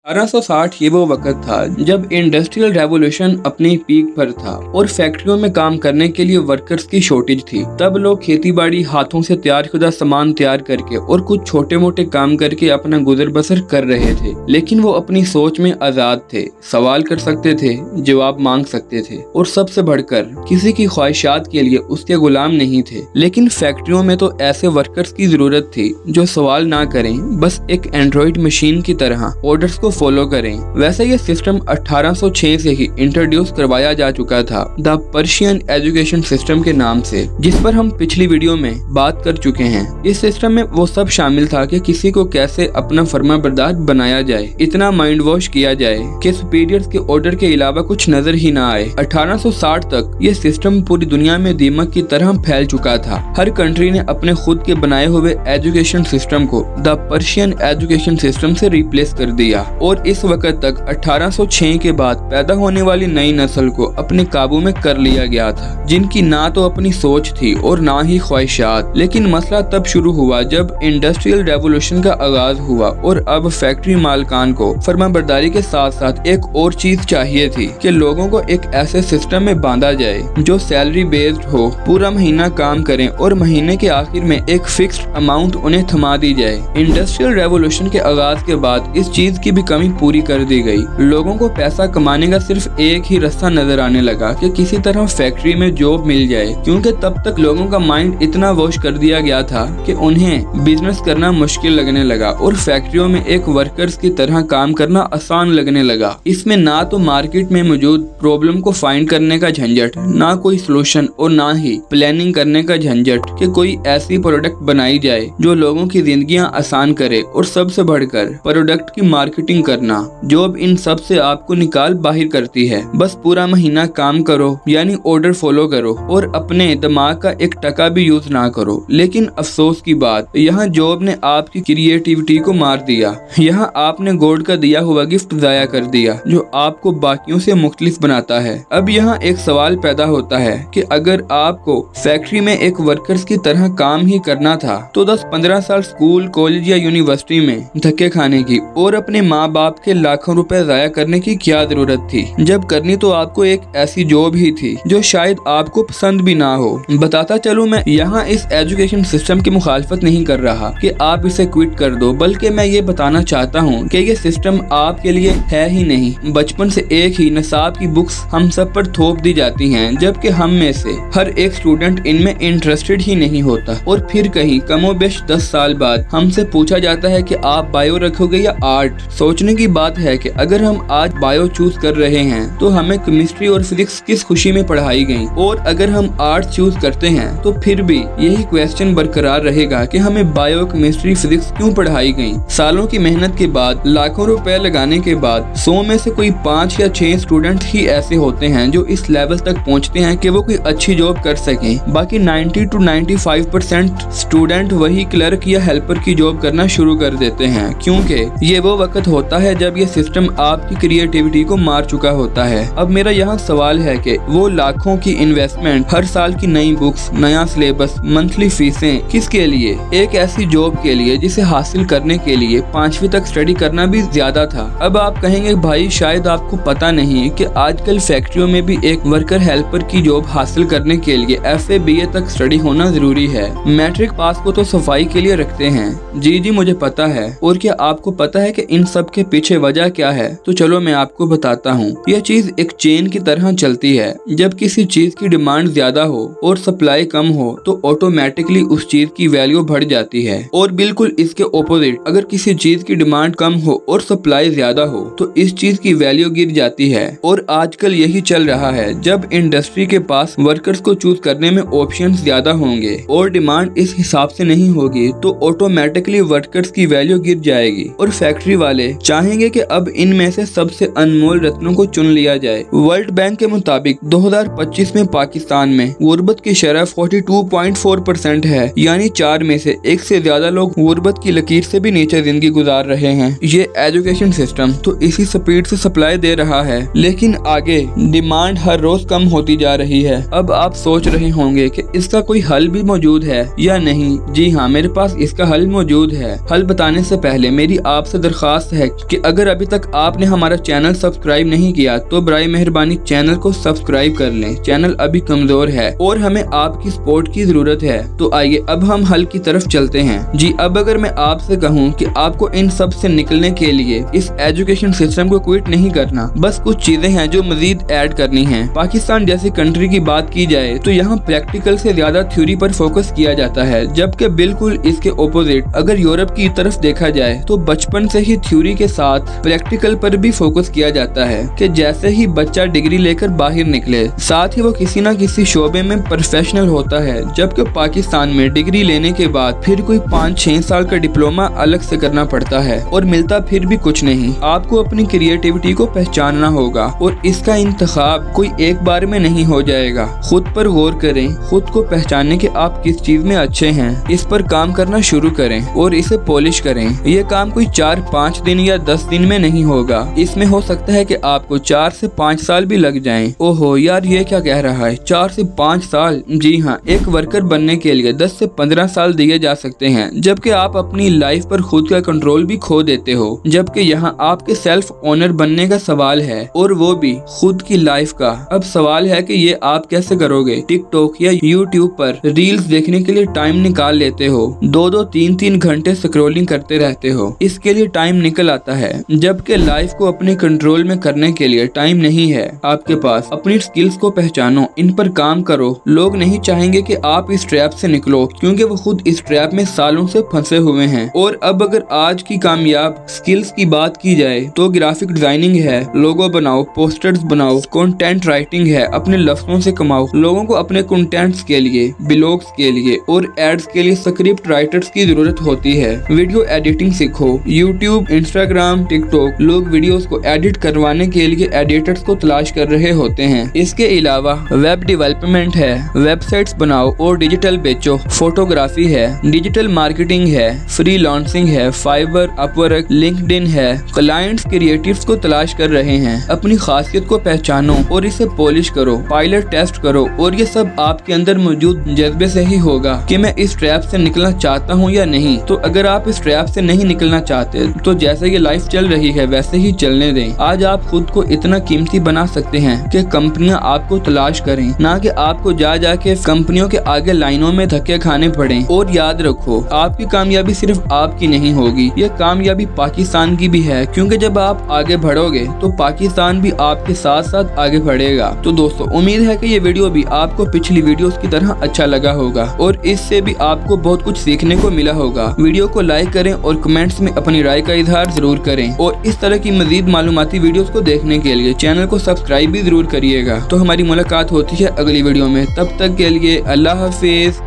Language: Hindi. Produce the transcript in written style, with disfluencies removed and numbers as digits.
1860 ये वो वक्त था जब इंडस्ट्रियल रेवोल्यूशन अपनी पीक पर था और फैक्ट्रियों में काम करने के लिए वर्कर्स की शॉर्टेज थी। तब लोग खेतीबाड़ी हाथों से तैयार शुदा सामान तैयार करके और कुछ छोटे मोटे काम करके अपना गुजर बसर कर रहे थे, लेकिन वो अपनी सोच में आजाद थे, सवाल कर सकते थे, जवाब मांग सकते थे और सबसे बढ़कर किसी की ख्वाहिशात के लिए उसके गुलाम नहीं थे। लेकिन फैक्ट्रियों में तो ऐसे वर्कर्स की जरूरत थी जो सवाल ना करें, बस एक एंड्रॉइड मशीन की तरह ऑर्डर्स को फॉलो करें। वैसे ये सिस्टम 1806 से ही इंट्रोड्यूस करवाया जा चुका था द पर्शियन एजुकेशन सिस्टम के नाम से, जिस पर हम पिछली वीडियो में बात कर चुके हैं। इस सिस्टम में वो सब शामिल था कि किसी को कैसे अपना फर्माबरदार बनाया जाए, इतना माइंड वॉश किया जाए कि सुपीरियर्स के ऑर्डर के अलावा कुछ नजर ही ना आए। 1860 तक ये सिस्टम पूरी दुनिया में दीमक की तरह फैल चुका था। हर कंट्री ने अपने खुद के बनाए हुए एजुकेशन सिस्टम को द पर्शियन एजुकेशन सिस्टम से रिप्लेस कर दिया और इस वक्त तक 1806 के बाद पैदा होने वाली नई नस्ल को अपने काबू में कर लिया गया था, जिनकी ना तो अपनी सोच थी और ना ही ख्वाहिशात। लेकिन मसला तब शुरू हुआ जब इंडस्ट्रियल रेवोल्यूशन का आगाज हुआ और अब फैक्ट्री मालकान को फर्माबरदारी के साथ साथ एक और चीज चाहिए थी कि लोगों को एक ऐसे सिस्टम में बांधा जाए जो सैलरी बेस्ड हो, पूरा महीना काम करें और महीने के आखिर में एक फिक्स्ड अमाउंट उन्हें थमा दी जाए। इंडस्ट्रियल रेवोल्यूशन के आगाज के बाद इस चीज की भी कमी पूरी कर दी गई। लोगों को पैसा कमाने का सिर्फ एक ही रास्ता नजर आने लगा कि किसी तरह फैक्ट्री में जॉब मिल जाए, क्योंकि तब तक लोगों का माइंड इतना वॉश कर दिया गया था कि उन्हें बिजनेस करना मुश्किल लगने लगा और फैक्ट्रियों में एक वर्कर्स की तरह काम करना आसान लगने लगा। इसमें ना तो मार्केट में मौजूद प्रॉब्लम को फाइंड करने का झंझट, ना कोई सोल्यूशन और ना ही प्लानिंग करने का झंझट कि कोई ऐसी प्रोडक्ट बनाई जाए जो लोगों की जिंदगियां आसान करे, और सबसे बढ़कर प्रोडक्ट की मार्केटिंग करना। जॉब इन सब से आपको निकाल बाहर करती है। बस पूरा महीना काम करो, यानी ऑर्डर फॉलो करो और अपने दिमाग का एक टका भी यूज ना करो। लेकिन अफसोस की बात, यहाँ जॉब ने आपकी क्रिएटिविटी को मार दिया। यहाँ आपने गॉड का दिया हुआ गिफ्ट जाया कर दिया जो आपको बाकियों से मुख्तलिफ बनाता है। अब यहाँ एक सवाल पैदा होता है कि अगर आपको फैक्ट्री में एक वर्कर्स की तरह काम ही करना था तो 10-15 साल स्कूल, कॉलेज या यूनिवर्सिटी में धक्के खाने की और अपने माँ बाप के लाखों रुपए जाया करने की क्या जरूरत थी, जब करनी तो आपको एक ऐसी जॉब ही थी जो शायद आपको पसंद भी ना हो। बताता चलूं, मैं यहाँ इस एजुकेशन सिस्टम की मुखालफत नहीं कर रहा कि आप इसे क्विट कर दो, बल्कि मैं ये बताना चाहता हूँ कि ये सिस्टम आपके लिए है ही नहीं। बचपन से एक ही निसाब की बुक्स हम सब पर थोप दी जाती हैं, जबकि हम में से हर एक स्टूडेंट इनमें इंटरेस्टेड ही नहीं होता। और फिर कहीं कमोबेश 10 साल बाद हमसे पूछा जाता है कि आप बायो रखोगे या आर्ट। सोचने की बात है कि अगर हम आज बायो चूज कर रहे हैं तो हमें केमिस्ट्री और फिजिक्स किस खुशी में पढ़ाई गई, और अगर हम आर्ट चूज करते हैं तो फिर भी यही क्वेश्चन बरकरार रहेगा कि हमें बायो, केमिस्ट्री, फिजिक्स क्यों पढ़ाई गई। सालों की मेहनत के बाद, लाखों रुपए लगाने के बाद 100 में से कोई 5 या 6 स्टूडेंट ही ऐसे होते हैं जो इस लेवल तक पहुंचते हैं कि वो कोई अच्छी जॉब कर सकें। बाकी 90 to 95% स्टूडेंट वही क्लर्क या हेल्पर की जॉब करना शुरू कर देते हैं, क्योंकि ये वो वक्त होता है जब ये सिस्टम आपकी क्रिएटिविटी को मार चुका होता है। अब मेरा यहाँ सवाल है कि वो लाखों की इन्वेस्टमेंट, हर साल की नई बुक्स, नया सिलेबस, मंथली फीसें किसके लिए? एक ऐसी जॉब के लिए जिसे हासिल करने के लिए 5वीं तक स्टडी करना भी ज्यादा था। अब आप कहेंगे भाई शायद आपको पता नहीं कि आजकल फैक्ट्रियों में भी एक वर्कर हेल्पर की जॉब हासिल करने के लिए FA BA तक स्टडी होना जरूरी है। मैट्रिक पास को तो सफाई के लिए रखते हैं। जी मुझे पता है। और क्या आपको पता है कि इन सब के पीछे वजह क्या है? तो चलो मैं आपको बताता हूँ। यह चीज एक चेन की तरह चलती है। जब किसी चीज की डिमांड ज्यादा हो और सप्लाई कम हो तो ऑटोमेटिकली उस चीज की वैल्यू बढ़ जाती है, और बिल्कुल इसके ऑपोजिट, अगर किसी चीज की डिमांड कम हो और सप्लाई ज्यादा हो तो इस चीज की वैल्यू गिर जाती है। और आजकल यही चल रहा है। जब इंडस्ट्री के पास वर्कर्स को चूज करने में ऑप्शंस ज्यादा होंगे और डिमांड इस हिसाब से नहीं होगी तो ऑटोमेटिकली वर्कर्स की वैल्यू गिर जाएगी और फैक्ट्री वाले चाहेंगे कि अब इनमें से सबसे अनमोल रत्नों को चुन लिया जाए। वर्ल्ड बैंक के मुताबिक 2025 में पाकिस्तान में गुर्बत की शरह 42.4% है, यानी 4 में से 1 से ज्यादा लोग गुर्बत की लकीर से भी नीचे जिंदगी गुजार रहे हैं। ये एजुकेशन सिस्टम तो इसी स्पीड से सप्लाई दे रहा है, लेकिन आगे डिमांड हर रोज कम होती जा रही है। अब आप सोच रहे होंगे कि इसका कोई हल भी मौजूद है या नहीं। जी हाँ, मेरे पास इसका हल मौजूद है। हल बताने से पहले मेरी आपसे दरख्वास्त है कि अगर अभी तक आपने हमारा चैनल सब्सक्राइब नहीं किया तो बराए मेहरबानी चैनल को सब्सक्राइब कर लें। चैनल अभी कमजोर है और हमें आपकी सपोर्ट की जरूरत है। तो आइए अब हम हल की तरफ चलते हैं। जी, अब अगर मैं आपसे कहूँ कि आपको इन सब से निकलने के लिए इस एजुकेशन सिस्टम को क्विट नहीं करना, बस कुछ चीजें हैं जो मजीद ऐड करनी है। पाकिस्तान जैसी कंट्री की बात की जाए तो यहाँ प्रैक्टिकल से ज्यादा थ्योरी पर फोकस किया जाता है, जबकि बिल्कुल इसके ओपोजिट अगर यूरोप की तरफ देखा जाए तो बचपन से ही थ्योरी के साथ प्रैक्टिकल पर भी फोकस किया जाता है कि जैसे ही बच्चा डिग्री लेकर बाहर निकले साथ ही वो किसी न किसी शोबे में प्रोफेशनल होता है। जबकि पाकिस्तान में डिग्री लेने के बाद फिर कोई 5-6 साल का डिप्लोमा अलग से करना पड़ता है और मिलता फिर भी कुछ नहीं। आपको अपनी क्रिएटिविटी को पहचानना होगा और इसका इंतखाब कोई एक बार में नहीं हो जाएगा। खुद पर गौर करें, खुद को पहचानने के आप किस चीज में अच्छे हैं, इस पर काम करना शुरू करें और इसे पॉलिश करें। ये काम कोई 4-5 दिन या 10 दिन में नहीं होगा। इसमें हो सकता है कि आपको 4 से 5 साल भी लग जाएं। ओहो यार, ये क्या कह रहा है, 4 से 5 साल? जी हाँ, एक वर्कर बनने के लिए 10 से 15 साल दिए जा सकते हैं, जबकि आप अपनी लाइफ पर खुद का कंट्रोल भी खो देते हो। जबकि यहाँ आपके सेल्फ ओनर बनने का सवाल है और वो भी खुद की लाइफ का। अब सवाल है कि ये आप कैसे करोगे? टिकटॉक या यूट्यूब पर रील्स देखने के लिए टाइम निकाल लेते हो, 2-2, 3-3 घंटे स्क्रॉलिंग करते रहते हो, इसके लिए टाइम निकल आता है, जबकि लाइफ को अपने कंट्रोल में करने के लिए टाइम नहीं है आपके पास। अपनी स्किल्स को पहचानो, इन पर काम करो। लोग नहीं चाहेंगे कि आप इस ट्रैप से निकलो क्योंकि वो खुद इस ट्रैप में सालों से फंसे हुए हैं। और अब अगर आज की कामयाब स्किल्स की बात की जाए तो ग्राफिक डिजाइनिंग है, लोगो बनाओ, पोस्टर्स बनाओ, कंटेंट राइटिंग है, अपने लफ्जों से कमाओ। लोगों को अपने कंटेंट्स के लिए, ब्लॉग्स के लिए और एड्स के लिए स्क्रिप्ट राइटर्स की जरूरत होती है। वीडियो एडिटिंग सीखो। यूट्यूब, इंस्टाग्राम, टिकटॉक, लोग वीडियोस को एडिट करवाने के लिए एडिटर्स को तलाश कर रहे होते हैं। इसके अलावा वेब डेवलपमेंट है, वेबसाइट्स बनाओ और डिजिटल बेचो। फोटोग्राफी है, डिजिटल मार्केटिंग है, फ्रीलांसिंग है, फाइवर, अपवर्क, लिंक्डइन है। क्लाइंट्स क्रिएटिव्स को तलाश कर रहे हैं। अपनी खासियत को पहचानो और इसे पॉलिश करो, पायलट टेस्ट करो और ये सब आपके अंदर मौजूद जज्बे से ही होगा कि मैं इस ट्रैप से निकलना चाहता हूँ या नहीं। तो अगर आप इस ट्रैप से नहीं निकलना चाहते तो जैसे ये लाइफ चल रही है वैसे ही चलने दें। आज आप खुद को इतना कीमती बना सकते हैं कि कंपनियां आपको तलाश करें, ना कि आपको जा के कंपनियों के आगे लाइनों में धक्के खाने पड़े। और याद रखो, आपकी कामयाबी सिर्फ आपकी नहीं होगी, ये कामयाबी पाकिस्तान की भी है, क्योंकि जब आप आगे बढ़ोगे तो पाकिस्तान भी आपके साथ साथ आगे बढ़ेगा। तो दोस्तों, उम्मीद है कि ये वीडियो भी आपको पिछली वीडियोस की तरह अच्छा लगा होगा और इससे भी आपको बहुत कुछ सीखने को मिला होगा। वीडियो को लाइक करें और कमेंट्स में अपनी राय का इजहार जरूर करें और इस तरह की मजीद मालूमाती वीडियोस को देखने के लिए चैनल को सब्सक्राइब भी जरूर करिएगा। तो हमारी मुलाकात होती है अगली वीडियो में, तब तक के लिए अल्लाह हाफिज।